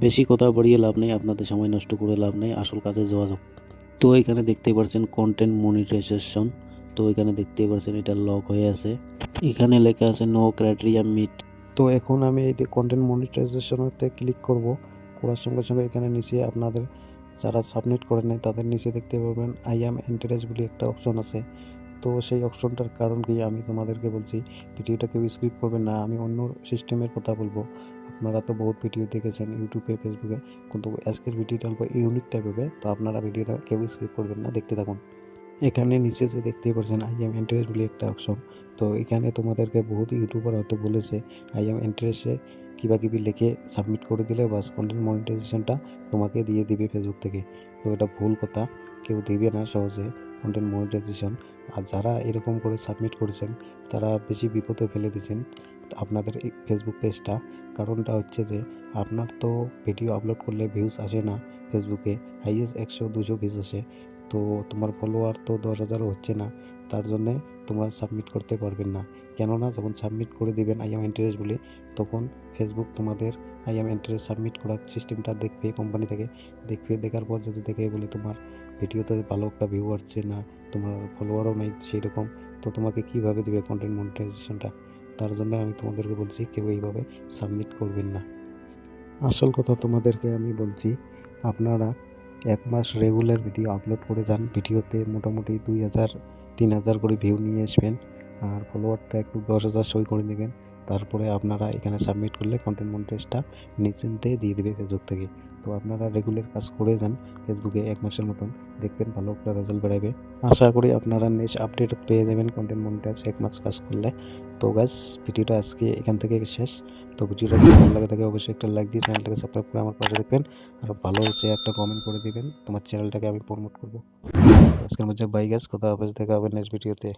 বেশি কথা বাড়িয়ে লাভ নেই, আপনাদের সময় নষ্ট করে লাভ নেই, আসল কাজে যোগাযোগ। তো এখানে দেখতেই পাচ্ছেন কন্টেন্ট মনিটাইজেশন। তো এখানে দেখতেই পাচ্ছেন এটা লক হয়ে আছে, এখানে লেখা আছে নো ক্রাইটেরিয়া মিট। তো এখন আমি এই কন্টেন্ট মনিটাইজেশনতে ক্লিক করব। করার সঙ্গে সঙ্গে এখানে নিচে আপনাদের যারা সাবমিট করে নেয় তাদের নিচে দেখতে পারবেন আই অ্যাম এন্টারেজ বলে একটা অপশন আছে। তো সেই অপশনটার কারণ কি আমি তোমাদেরকে বলছি, ভিডিওটা কেউ স্ক্রিপ্ট করবেন না, আমি অন্য সিস্টেমের কথা বলবো। আপনারা তো বহুত ভিডিও দেখেছেন ইউটিউবে, ফেসবুকে, কিন্তু আজকের ভিডিওটা অল্প ইউনিক টাইপ হবে। তো আপনারা ভিডিওটা কেউ স্ক্রিপ্ট করবেন না, দেখতে থাকুন। এখানে নিচে যে দেখতেই পাচ্ছেন আই এম ইন্টারেস্ট বলে একটা অপশন। তো এখানে তোমাদেরকে বহুত ইউটিউবার হয়তো বলেছে আই এম ইন্টারেস্টে কিবা কিবি লিখে সাবমিট করে দিলে বাস কন্টেন্ট মনিটাইজেশনটা তোমাকে দিয়ে দিবে ফেসবুক থেকে। তো এটা ভুল কথা, কেউ দিবে না সহজে কন্টেন্ট মনিটাইজেশন। আর যারা এরকম করে সাবমিট করেছেন তারা বেশি বিপদে ফেলে দিয়েছেন আপনাদের এই ফেসবুক পেজটা। কারণটা হচ্ছে যে আপনার তো ভিডিও আপলোড করলে ভিউজ আসে না ফেসবুকে, হাইয়েস্ট 100-200 ভিউজ আসে। তো তোমার ফলোয়ার তো 10,000ও হচ্ছে না, তার জন্যে তোমরা সাবমিট করতে পারবেন না। কেননা যখন সাবমিট করে দিবেন আই এম ইন্টারেস্ট বলে, তখন ফেসবুক তোমাদের আই এম ইন্টারেস্ট সাবমিট করার সিস্টেমটা দেখবে, কোম্পানি থেকে দেখবে। দেখার পর যদি দেখে বলে তোমার ভিডিওতে ভালো একটা ভিউ আসছে না, তোমার ফলোয়ারও নেই সেই রকম, তো তোমাকে কীভাবে দেবে কন্টেন্ট মনিটাইজেশনটা? তার জন্য আমি তোমাদেরকে বলছি কেউ এইভাবে সাবমিট করবেন না। আসল কথা তোমাদেরকে আমি বলছি, আপনারা 1 মাস রেগুলার ভিডিও আপলোড করে যান, ভিডিওতে মোটামুটি 2,000-3,000 করে ভিউ নিয়ে আসবেন, আর ফলোয়ারটা একটু 10,000 সই করে নেবেন। তারপরে আপনারা এখানে সাবমিট করলে কন্টেন্ট মনিটাইজটা নিশ্চিন্তে দিয়ে দেবে ফেসবুক থেকে। তো আপনারা রেগুলার কাজ করে যান ফেসবুকে 1 মাসের মতন, দেখবেন ভালো একটা রেজাল্ট বেড়াবে। আশা করি আপনারা নেক্সট আপডেট পেয়ে যাবেন কন্টেন্ট মনিটাইজ 1 মাস কাজ করলে। তো গাইস, ভিডিওটা আজকে এখান থেকে শেষ। তো ভিডিওটা যদি ভালো লাগে থাকে অবশ্যই একটা লাইক দিয়ে চ্যানেলটাকে সাবস্ক্রাইব করে আমার পাশে দেখবেন। আর ভালো হচ্ছে একটা কমেন্ট করে দিবেন, তোমার চ্যানেলটাকে আমি প্রমোট করবো। আজকের মধ্যে বাই গাইস, কথা হবে, দেখা হবে নেক্সট ভিডিওতে।